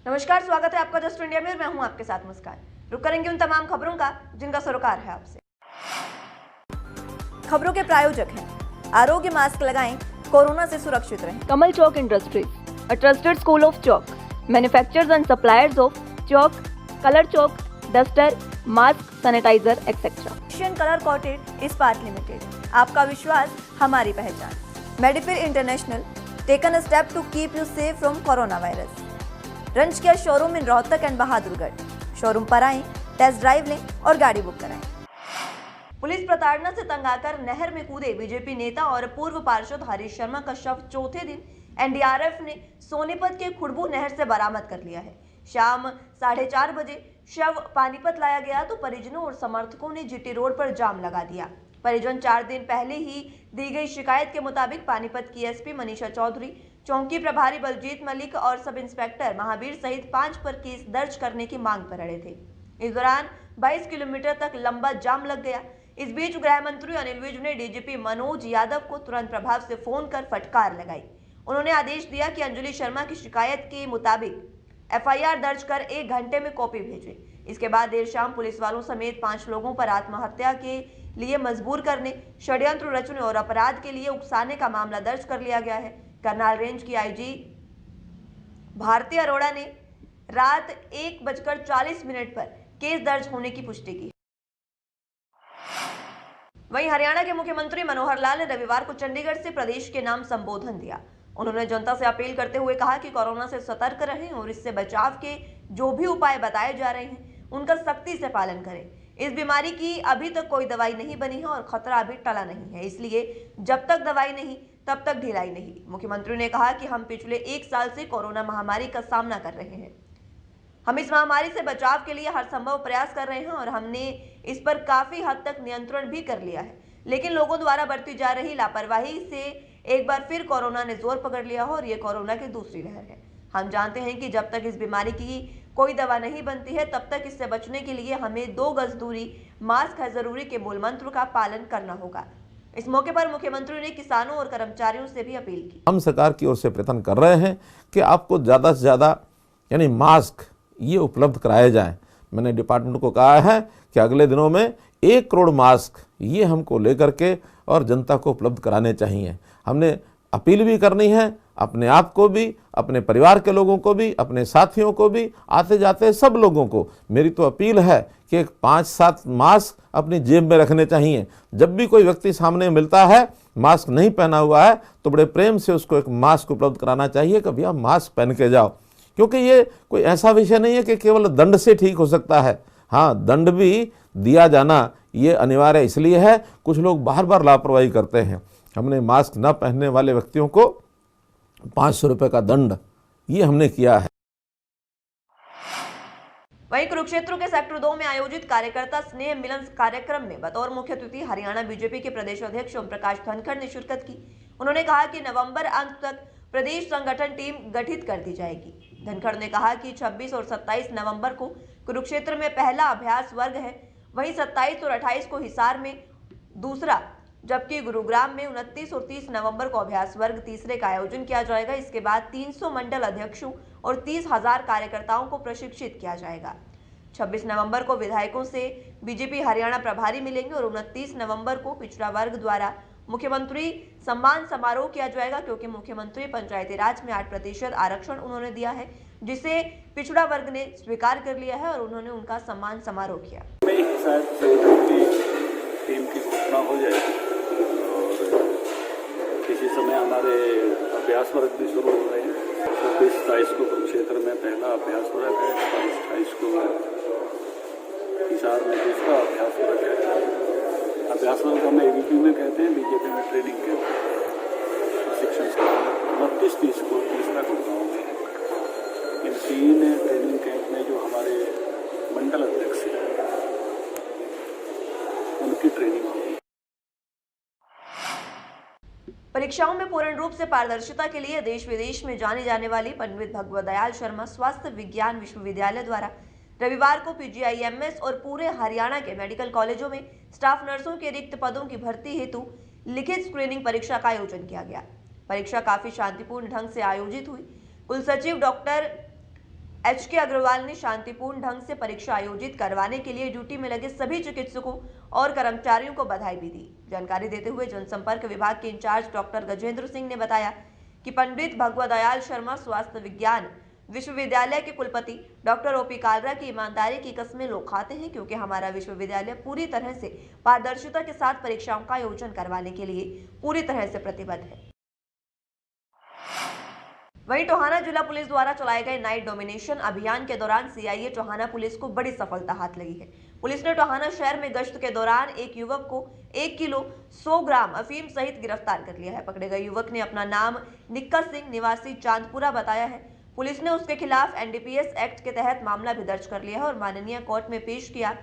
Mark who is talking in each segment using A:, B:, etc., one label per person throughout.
A: नमस्कार, स्वागत है आपका जस्ट इंडिया में और मैं हूं आपके साथ मुस्कान। रुक करेंगे उन तमाम खबरों का जिनका सरोकार है आपसे। खबरों के प्रायोजक हैं आरोग्य मास्क लगाएं, कोरोना से सुरक्षित रहें।
B: कमल चौक industries, a trusted school of chalk, manufacturers and suppliers of chalk, color chalk, duster, mask, sanitizer, etc.
A: Asian colour coated Ispat limited, आपका विश्वास हमारी पहचान। मेडिफिर international, taken a step to keep you safe from corona virus. रंच care showroom in Rohtak and Bahadurgarh. Showroom पर आएं, test drive लें और गाड़ी बुक कराएं। पुलिस प्रताड़ना से तंग आकर नहर में कूदे बीजेपी नेता और पूर्व पार्षद हरीश शर्मा का शव चौथे दिन एनडीआरएफ ने सोनीपत के खुड़बू नहर से बरामद कर लिया है। शाम 4:30 बजे शव पानीपत लाया गया तो परिजनों और समर्थकों ने जीटी रोड पर जाम लगा दिया। परिजन 4 दिन पहले ही दी गई शिकायत के मुताबिक पानीपत की एसपी मनीषा चौधरी, चौकी प्रभारी बलजीत मलिक और सब इंस्पेक्टर महावीर सहित 5 पर केस दर्ज करने की मांग पर अड़े थे। इस दौरान 22 किलोमीटर तक लंबा जाम लग गया। इस बीच गृह मंत्री अनिल विज ने डीजीपी मनोज यादव को तुरंत प्रभाव से फोन कर फटकार लगाई। उन्होंने आदेश दिया कि अंजलि शर्मा की शिकायत के मुताबिक एफआईआर दर्ज कर 1 घंटे में कॉपी भेजे। इसके बाद देर शाम पुलिस वालों समेत 5 लोगों पर आत्महत्या के लिए मजबूर करने, षड्यंत्र रचने और अपराध के लिए उकसाने का मामला दर्ज कर लिया गया है। करनाल रेंज की आईजी भारती अरोड़ा ने रात 1:40 पर केस दर्ज होने की पुष्टि की। वहीं हरियाणा के मुख्यमंत्री मनोहर लाल ने रविवार को चंडीगढ़ से प्रदेश के नाम संबोधन दिया। उन्होंने जनता से अपील करते हुए कहा कि कोरोना से सतर्क रहें और इससे बचाव के जो भी उपाय बताए जा रहे हैं उनका सख्ती से पालन करें। इस बीमारी की अभी तक कोई दवाई नहीं बनी है और खतरा अभी टला नहीं है, इसलिए जब तक दवाई नहीं तब तक ढिलाई नहीं। मुख्यमंत्री ने कहा कि हम पिछले 1 साल से कोरोना महामारी का सामना कर रहे हैं। हम इस महामारी से बचाव के लिए हर संभव प्रयास कर रहे हैं और हमने इस पर काफी हद तक नियंत्रण भी कर लिया है, लेकिन लोगों द्वारा बरती जा रही लापरवाही से एक बार फिर कोरोना ने जोर पकड़ लिया है और ये कोरोना की दूसरी लहर है। हम जानते हैं कि जब तक इस बीमारी की कोई दवा नहीं बनती है तब तक इससे बचने के लिए हमें 2 गज दूरी, मास्क है जरूरी के मूल मंत्र का पालन करना होगा। इस मौके पर मुख्यमंत्री ने किसानों और कर्मचारियों से भी अपील की।
C: हम सरकार की ओर से प्रयत्न कर रहे हैं कि आपको ज़्यादा से ज़्यादा यानी मास्क ये उपलब्ध कराए जाएं। मैंने डिपार्टमेंट को कहा है कि अगले दिनों में 1 करोड़ मास्क ये हमको लेकर के और जनता को उपलब्ध कराने चाहिए। हमने अपील भी करनी है अपने आप को भी, अपने परिवार के लोगों को भी, अपने साथियों को भी, आते जाते सब लोगों को मेरी तो अपील है कि 5-7 मास्क अपनी जेब में रखने चाहिए। जब भी कोई व्यक्ति सामने मिलता है मास्क नहीं पहना हुआ है तो बड़े प्रेम से उसको एक मास्क उपलब्ध कराना चाहिए कि भैया मास्क पहन के जाओ, क्योंकि ये कोई ऐसा विषय नहीं है कि केवल दंड से ठीक हो सकता है। हाँ, दंड भी दिया जाना ये अनिवार्य इसलिए है, कुछ लोग बार बार लापरवाही करते हैं। हमने मास्क न पहनने वाले व्यक्तियों को 500 रुपये का दंड ये हमने किया है।
A: वहीं कुरुक्षेत्र के सेक्टर 2 में आयोजित कार्यकर्ता स्नेह मिलन कार्यक्रम में बतौर मुख्य अतिथि हरियाणा बीजेपी के प्रदेश अध्यक्ष ओम प्रकाश धनखड़ ने शिरकत की। उन्होंने कहा कि नवंबर अंत तक प्रदेश संगठन टीम गठित कर दी जाएगी। धनखड़ ने कहा कि 26 और 27 नवंबर को कुरुक्षेत्र में पहला अभ्यास वर्ग है, वहीं 27 और 28 को हिसार में दूसरा, जबकि गुरुग्राम में 29 और 30 नवंबर को अभ्यास वर्ग तीसरे का आयोजन किया जाएगा। इसके बाद 300 मंडल अध्यक्षों और 30,000 कार्यकर्ताओं को प्रशिक्षित किया जाएगा। 26 नवंबर को विधायकों से बीजेपी हरियाणा प्रभारी मिलेंगे और 29 नवंबर को पिछड़ा वर्ग द्वारा मुख्यमंत्री सम्मान समारोह किया जाएगा, क्योंकि मुख्यमंत्री पंचायती राज में 8% आरक्षण उन्होंने दिया है, जिसे पिछड़ा वर्ग ने स्वीकार कर लिया है और उन्होंने उनका सम्मान समारोह किया।
D: टीम की घोषणा हो जाएगी और किसी समय हमारे अभ्यास वर्ग भी शुरू हो रहे हैं। 26-27 को कुरुक्षेत्र में पहला अभ्यास वर्ग है, 27-28 को हिसार में दूसरा अभ्यास वर्ग है। अभ्यास वर्ग हम एबीपी में कहते हैं, बीजेपी में ट्रेनिंग कहते हैं, प्रशिक्षण से 29-30 को तीसरा गुड़गांव में। इन 3 ट्रेनिंग कैंप में जो हमारे मंडल अध्यक्ष हैं उनकी ट्रेनिंग होगी।
A: परीक्षाओं में पूर्ण रूप से पारदर्शिता के लिए देश विदेश में जाने जाने वाली पंडित भगवत दयाल शर्मा स्वास्थ्य विज्ञान विश्वविद्यालय द्वारा रविवार को पीजीआईएमएस और पूरे हरियाणा के मेडिकल कॉलेजों में स्टाफ नर्सों के रिक्त पदों की भर्ती हेतु लिखित स्क्रीनिंग परीक्षा का आयोजन किया गया। परीक्षा काफी शांतिपूर्ण ढंग से आयोजित हुई। कुलसचिव डॉक्टर HK अग्रवाल ने शांतिपूर्ण ढंग से परीक्षा आयोजित करवाने के लिए ड्यूटी में लगे सभी चिकित्सकों और कर्मचारियों को बधाई भी दी। जानकारी देते हुए जनसंपर्क विभाग के इंचार्ज डॉक्टर गजेंद्र सिंह ने बताया कि पंडित भगवत दयाल शर्मा स्वास्थ्य विज्ञान विश्वविद्यालय के कुलपति डॉक्टर OP कालरा की ईमानदारी की कस्में लोग खाते हैं, क्योंकि हमारा विश्वविद्यालय पूरी तरह से पारदर्शिता के साथ परीक्षाओं का आयोजन करवाने के लिए पूरी तरह से प्रतिबद्ध है। वहीं टोहाना जिला पुलिस द्वारा चलाए गए नाइट डोमिनेशन अभियान के दौरान CIA टोहाना पुलिस को बड़ी सफलता हाथ लगी है। पुलिस ने टोहाना शहर में गश्त के दौरान एक युवक को 1 किलो 100 ग्राम अफीम सहित गिरफ्तार कर लिया है। पकड़े गए युवक ने अपना नाम निक्का सिंह निवासी चांदपुरा बताया है। पुलिस ने उसके खिलाफ NDPS एक्ट के तहत मामला भी दर्ज कर लिया है और माननीय कोर्ट में पेश किया,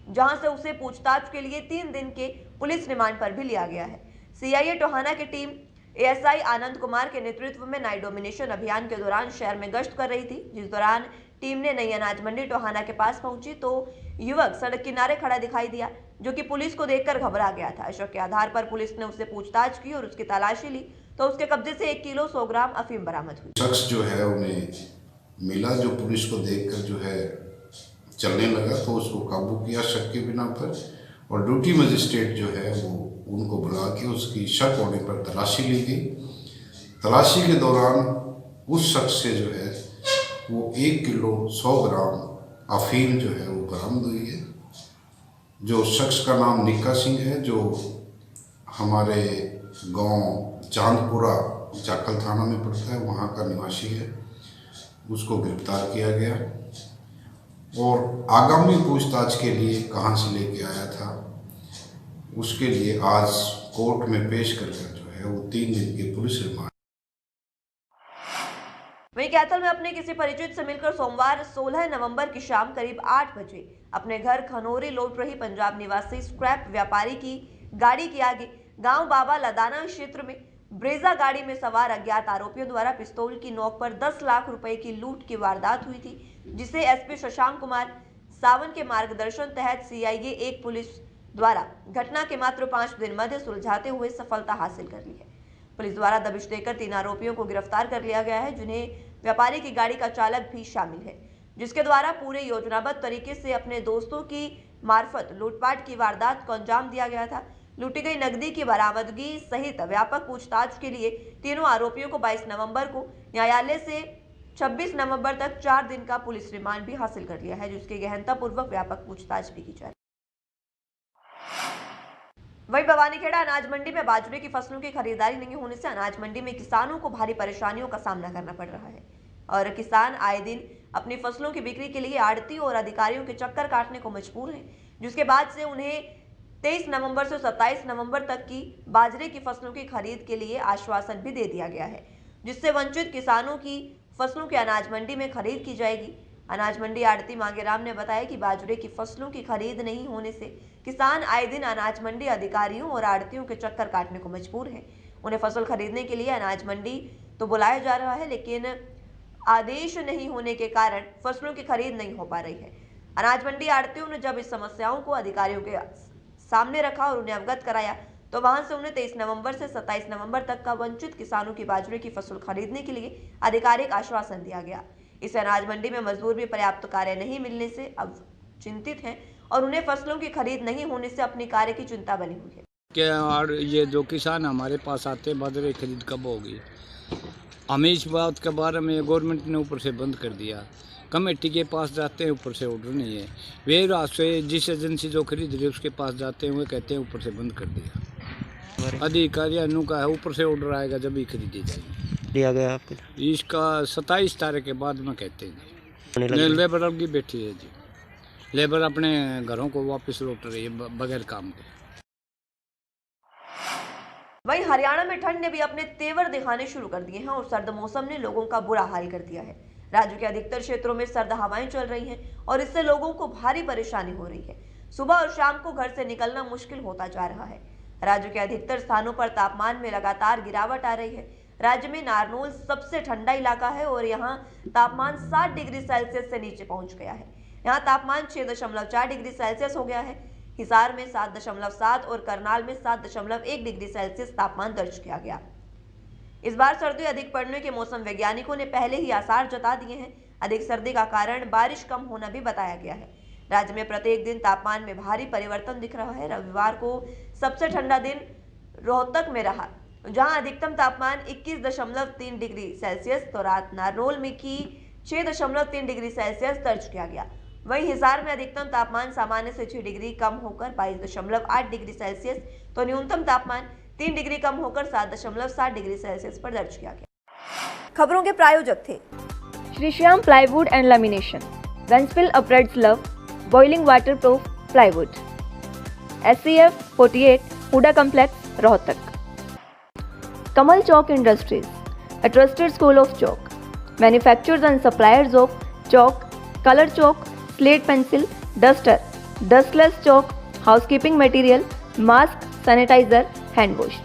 A: जहां से उसे पूछताछ के लिए 3 दिन के पुलिस रिमांड पर भी लिया गया है। CIA टोहाना की टीम ASI आनंद कुमार के नेतृत्व में नाइट डोमिनेशन अभियान के दौरान शहर में गश्त कर रही थी, जिस दौरान टीम ने नई अनाज मंडी टोहाना के पास पहुंची तो युवक सड़क किनारे खड़ा दिखाई दिया, जो कि पुलिस को देखकर घबरा गया था। शक के आधार पर पुलिस ने उससे पूछताछ की और उसकी तलाशी ली तो उसके कब्जे से 1 किलो 100 ग्राम अफीम बरामद हुई।
E: शख्स जो है उन्हें मिला, जो पुलिस को देखकर जो है चलने लगा तो उसको काबू किया शक के बिना पर, और ड्यूटी मजिस्ट्रेट जो है वो उनको बुला के उसकी शक होने पर तलाशी ली गई। तलाशी के दौरान उस शख्स से जो है वो 1 किलो 100 ग्राम अफीम जो है वो बरामद हुई है। जो शख्स का नाम निक्का सिंह है, जो हमारे गांव चांदपुरा जाखल थाना में पड़ता है, वहाँ का निवासी है, उसको गिरफ्तार किया गया और आगामी पूछताछ के लिए कहाँ से लेके आया था उसके लिए आज कोर्ट में पेश कर जो है वो 3 दिन के पुलिस रिमांड।
A: वहीं कैथल में अपने किसी परिचित से मिलकर सोमवार 16 नवंबर की शाम करीब 8 बजे अपने घर खनौरी लौट रही पंजाब निवासी स्क्रैप व्यापारी की गाड़ी के आगे गांव बाबा लदाना क्षेत्र में ब्रेजा गाड़ी में सवार अज्ञात आरोपियों द्वारा पिस्तौल की नोक पर 10 लाख रुपए की लूट की वारदात हुई थी, जिसे SP शशांक कुमार सावन के मार्गदर्शन तहत CIA 1 पुलिस द्वारा घटना के मात्र 5 दिन मध्य सुलझाते हुए सफलता हासिल कर ली है। पुलिस द्वारा दबिश देकर 3 आरोपियों को गिरफ्तार कर लिया गया है, जिन्हें व्यापारी की गाड़ी का चालक भी शामिल है, जिसके द्वारा पूरे योजनाबद्ध तरीके से अपने दोस्तों की मार्फत लूटपाट की वारदात को अंजाम दिया गया था। लूटी गई नकदी की बरामदगी सहित व्यापक पूछताछ के लिए तीनों आरोपियों को 22 नवंबर को न्यायालय से 26 नवंबर तक 4 दिन का पुलिस रिमांड भी हासिल कर लिया है, जिसकी गहनतापूर्वक व्यापक पूछताछ भी की जाए। वहीं भवानीखेड़ा अनाज मंडी में बाजरे की फसलों की खरीदारी नहीं होने से अनाज मंडी में किसानों को भारी परेशानियों का सामना करना पड़ रहा है और किसान आए दिन अपनी फसलों की बिक्री के लिए आड़ती और अधिकारियों के चक्कर काटने को मजबूर हैं, जिसके बाद से उन्हें 23 नवंबर से 27 नवंबर तक की बाजरे की फसलों की खरीद के लिए आश्वासन भी दे दिया गया है, जिससे वंचित किसानों की फसलों की अनाज मंडी में खरीद की जाएगी। अनाज मंडी आड़ती मांगेराम ने बताया कि बाजरे की फसलों की खरीद नहीं होने से किसान आए दिन अनाज मंडी अधिकारियों और आड़तियों के चक्कर काटने को मजबूर हैं। उन्हें फसल खरीदने के लिए अनाज मंडी तो बुलाया जा रहा है, लेकिन आदेश नहीं होने के कारण फसलों की खरीद नहीं हो पा रही है। अनाज मंडी आड़तियों ने जब इस समस्याओं को अधिकारियों के सामने रखा और उन्हें अवगत कराया तो वहां से उन्हें 23 नवंबर से 27 नवंबर तक का वंचित किसानों की बाजरे की फसल खरीदने के लिए आधिकारिक आश्वासन दिया गया। इस अनाज मंडी में मजदूर भी पर्याप्त कार्य नहीं मिलने से अब चिंतित हैं और उन्हें फसलों की खरीद नहीं होने से अपनी कार्य की चिंता बनी हुई है।
F: क्या और ये जो किसान हमारे पास आते हैं बाजरे खरीद कब होगी, हमें इस बात के बारे में गवर्नमेंट ने ऊपर से बंद कर दिया। कमेटी के पास जाते हैं, ऊपर से ऑर्डर नहीं है। वे रात से जिस एजेंसी जो खरीद रही है उसके पास जाते हैं, वो कहते हैं ऊपर से बंद कर दिया। अधिकारियों का है ऊपर से ऑर्डर आएगा जब ही खरीदी जाएगी।
G: लिया गया आपके
F: इसका 27 तारीख के बाद में कहते हैं जी। लेबर की बैठी है जी, लेबर अपने घरों को वापस लौट रही है बगैर काम के।
A: वहीं हरियाणा में ठंड ने भी अपने तेवर दिखाने शुरू कर दिए हैं और सर्द मौसम ने लोगों का बुरा हाल कर दिया है। राज्य के अधिकतर क्षेत्रों में सर्द हवाएं चल रही हैं और इससे लोगों को भारी परेशानी हो रही है। सुबह और शाम को घर से निकलना मुश्किल होता जा रहा है। राज्य के अधिकतर स्थानों पर तापमान में लगातार गिरावट आ रही है। राज्य में नारनौल सबसे ठंडा इलाका है और यहाँ तापमान 7 डिग्री सेल्सियस से नीचे पहुंच गया है। यहाँ तापमान 6.4 डिग्री सेल्सियस हो गया है। हिसार में 7.7 और करनाल में 7.1 डिग्री सेल्सियस तापमान दर्ज किया गया। इस बार सर्दी अधिक पड़ने के मौसम वैज्ञानिकों ने पहले ही आसार जता दिए हैं। अधिक सर्दी का कारण बारिश कम होना भी बताया गया है। राज्य में प्रत्येक दिन तापमान में भारी परिवर्तन दिख रहा है। रविवार को सबसे ठंडा दिन रोहतक में रहा, जहां अधिकतम तापमान 21.3 डिग्री सेल्सियस तो रात नारनौल में की 6.3 डिग्री सेल्सियस दर्ज किया गया। वहीं हिसार में अधिकतम तापमान सामान्य से 6 डिग्री कम होकर 22.8 डिग्री सेल्सियस तो न्यूनतम तापमान 3 डिग्री कम होकर 7.7 डिग्री सेल्सियस पर दर्ज किया गया। खबरों के प्रायोजक थे
B: Shri Shyam plywood and lamination, वेंसफिल अपरेट्स लव, boiling waterproof plywood, SCF 48 HUDA complex Rohtak. Kamal Chalk Industries, a trusted school of chalk, manufacturers and suppliers of chalk, color chalk, slate pencil, duster, dustless chalk, housekeeping material, mask, sanitizer, hand wash.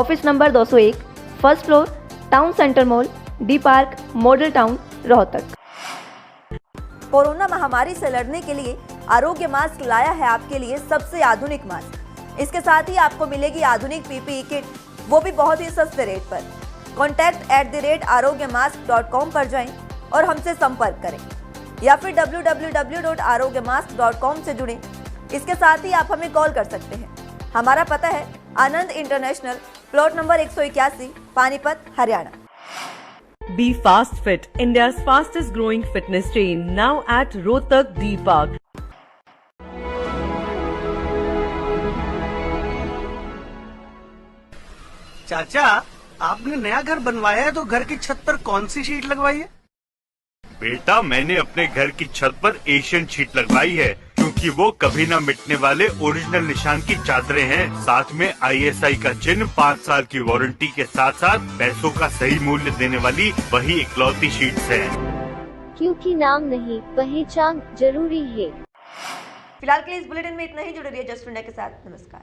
B: Office number 201, first floor, Town Center Mall, D Park, Model Town, Rohtak.
A: Corona महामारी से लड़ने के लिए आरोग्य mask लाया है आपके लिए सबसे आधुनिक मास्क। इसके साथ ही आपको मिलेगी आधुनिक PPE किट, वो भी बहुत ही सस्ते रेट पर। contact@arogyamask.com पर जाएं और हमसे संपर्क करें या फिर www.arogyamask.com से जुड़ें। इसके साथ ही आप हमें कॉल कर सकते हैं। हमारा पता है Anand international, plot number 181, Panipat, Haryana.
G: Be Fast Fit, India's fastest growing fitness chain, now at Rohtak D Park.
H: चाचा, आपने नया घर बनवाया है तो घर की छत पर कौन सी शीट लगवाई है?
I: बेटा, मैंने अपने घर की छत पर एशियन शीट लगवाई है, क्योंकि वो कभी न मिटने वाले ओरिजिनल निशान की चादरें हैं। साथ में ISI का चिन्ह, 5 साल की वारंटी के साथ साथ पैसों का सही मूल्य देने वाली वही इकलौती शीट्स है।
J: क्योंकि नाम नहीं, पहचान जरूरी है।
A: फिलहाल के लिए इस बुलेटिन में इतना ही। जुड़े रहिए जस्ट इंडिया के साथ। नमस्कार।